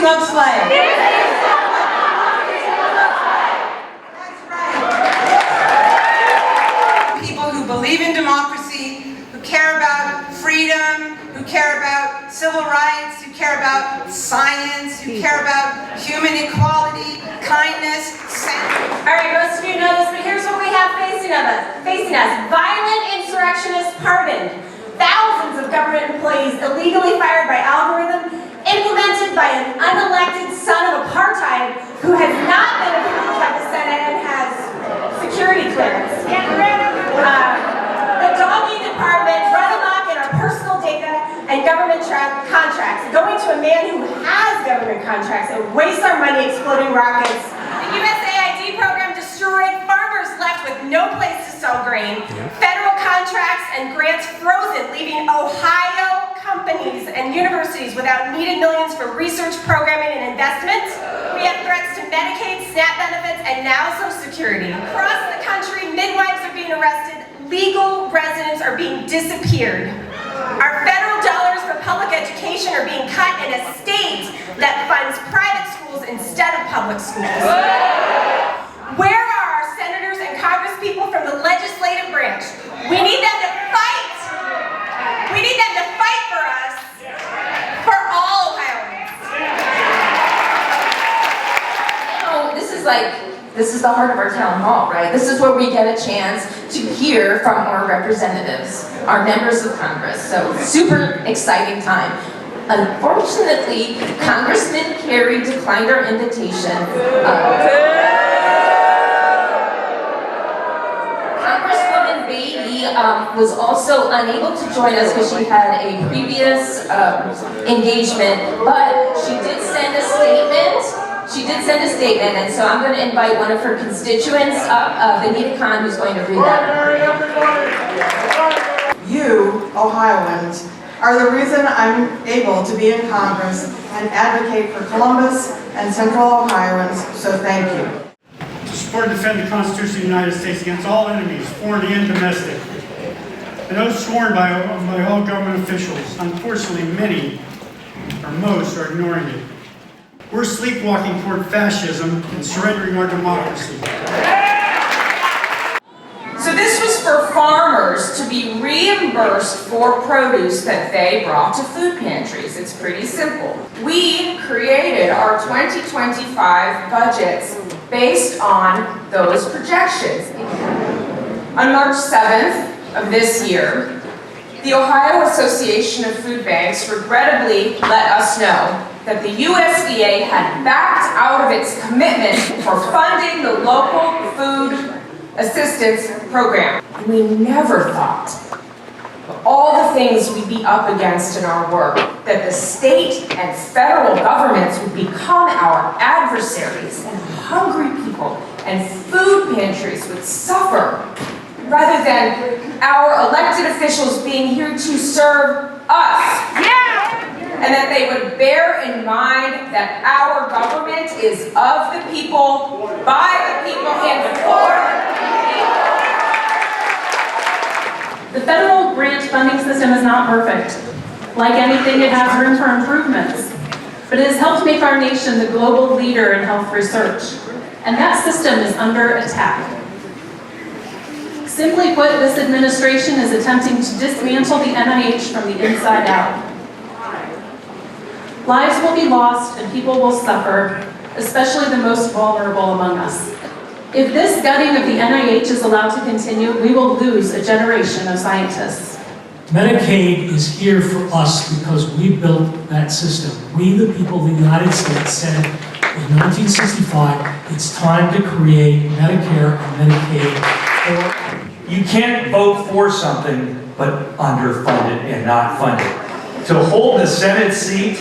looks like. People who believe in democracy, who care about freedom, who care about civil rights, who care about science, who care about human equality, kindness, All right, most of you know this, but here's what we have facing us. Violent insurrectionists pardoned. Thousands of government employees illegally fired by algorithm, implemented by an unelected son of apartheid who has not been approved by the Senate and has security clearance. The doggy department run amok in our personal data and government contracts, going to a man who has government contracts and wastes our money exploding rockets. The USAID program destroyed, farmers left with no place to sell grain, federal contracts and grants frozen, leaving Ohio companies and universities without needed millions for research, programming, and investments. We have threats to Medicaid, SNAP benefits, and now Social Security. Across the country, midwives are being arrested, legal residents are being disappeared. Our federal dollars for public education are being cut in a state that funds private schools instead of public schools. Where are our senators and congresspeople from the legislative branch? We need them to fight. We need them to fight for us, for all Ohioans. This is the heart of our town hall, right? This is where we get a chance to hear from our representatives, our members of Congress. So super exciting time. Unfortunately, Congressman Kerry declined our invitation. Congresswoman Beatty was also unable to join us because she had a previous engagement, but she did send a statement. And so I'm going to invite one of her constituents up, Benita Khan, who's going to read that. You, Ohioans, are the reason I'm able to be in Congress and advocate for Columbus and Central Ohioans, so thank you. To support and defend the Constitution of the United States against all enemies, foreign and domestic. An oath sworn by all government officials. Unfortunately, many, or most, are ignoring it. We're sleepwalking toward fascism and surrendering our democracy. So this was for farmers to be reimbursed for produce that they brought to food pantries. It's pretty simple. We created our 2025 budgets based on those projections. On March 7th of this year, the Ohio Association of Food Banks regrettably let us know that the USDA had backed out of its commitment for funding the local food assistance program. And we never thought of all the things we'd be up against in our work, that the state and federal governments would become our adversaries, and hungry people and food pantries would suffer, rather than our elected officials being here to serve us. And that they would bear in mind that our government is of the people, by the people, and for the people. The federal grant funding system is not perfect. Like anything, it has room for improvements. But it has helped make our nation the global leader in health research. And that system is under attack. Simply put, this administration is attempting to dismantle the NIH from the inside out. Lives will be lost and people will suffer, especially the most vulnerable among us. If this gutting of the NIH is allowed to continue, we will lose a generation of scientists. Medicaid is here for us because we built that system. We, the people of the United States, said in 1965, it's time to create Medicare and Medicaid. You can't vote for something but underfund it and not fund it. To hold the Senate seat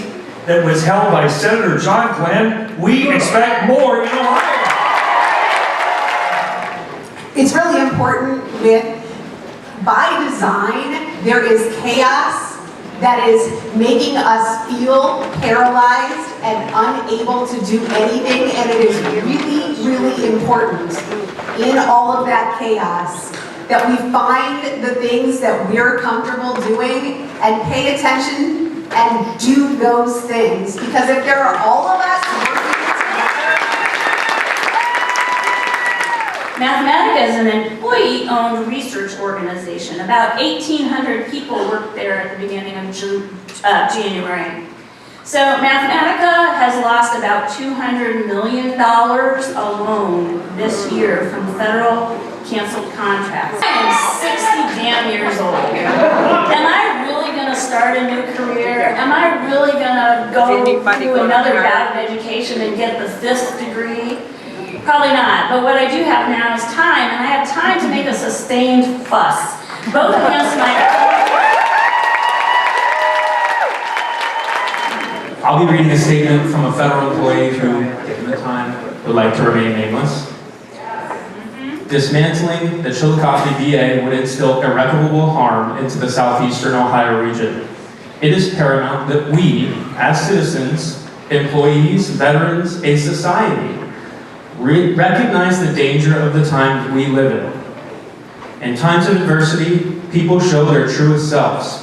that was held by Senator John Glenn, we expect more in Ohio. It's really important by design, there is chaos that is making us feel paralyzed and unable to do anything, and it is really, really important in all of that chaos that we find the things that we're comfortable doing and pay attention and do those things. Because if there are all of us Mathematica is an employee-owned research organization. About 1,800 people worked there at the beginning of January. So Mathematica has lost about $200 million alone this year from federal canceled contracts. I am 60 damn years old. Am I really going to start a new career? Am I really going to go through another bout of education and get the 5th degree? Probably not, but what I do have now is time, and I have time to make a sustained fuss, both against my... I'll be reading a statement from a federal employee who, given the time, would like to remain nameless. Dismantling the Chillicothe VA would instill irreparable harm into the southeastern Ohio region. It is paramount that we, as citizens, employees, veterans, a society, recognize the danger of the time we live in. In times of adversity, people show their truest selves.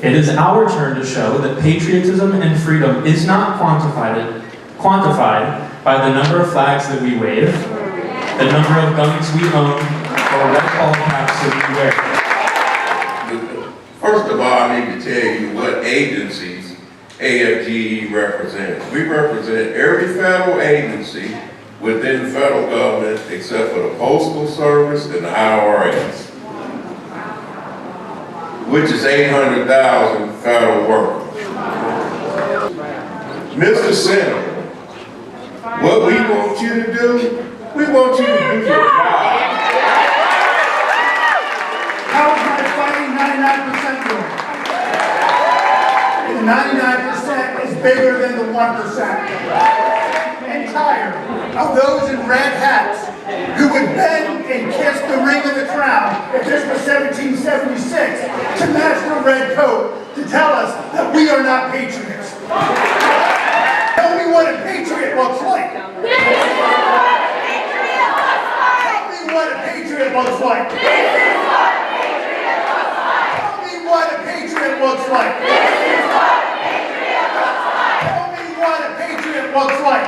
It is our turn to show that patriotism and freedom is not quantified by the number of flags that we wave, the number of guns we own, or red ball caps that we wear. First of all, I need to tell you what agencies AFGE represents. We represent every federal agency within the federal government except for the Postal Service and the IRS, which is 800,000 federal workers. Mr. Senator, what we want you to do, we want you to do your job. How is my fighting 99% doing? The 99% is bigger than the 1%. And tired of those in red hats who would bend and kiss the ring of the crown if this was 1776 to match the red coat to tell us that we are not patriots. Tell me what a patriot looks like. Tell me what a patriot looks like. Tell me what a patriot looks like. Tell me what a patriot looks like.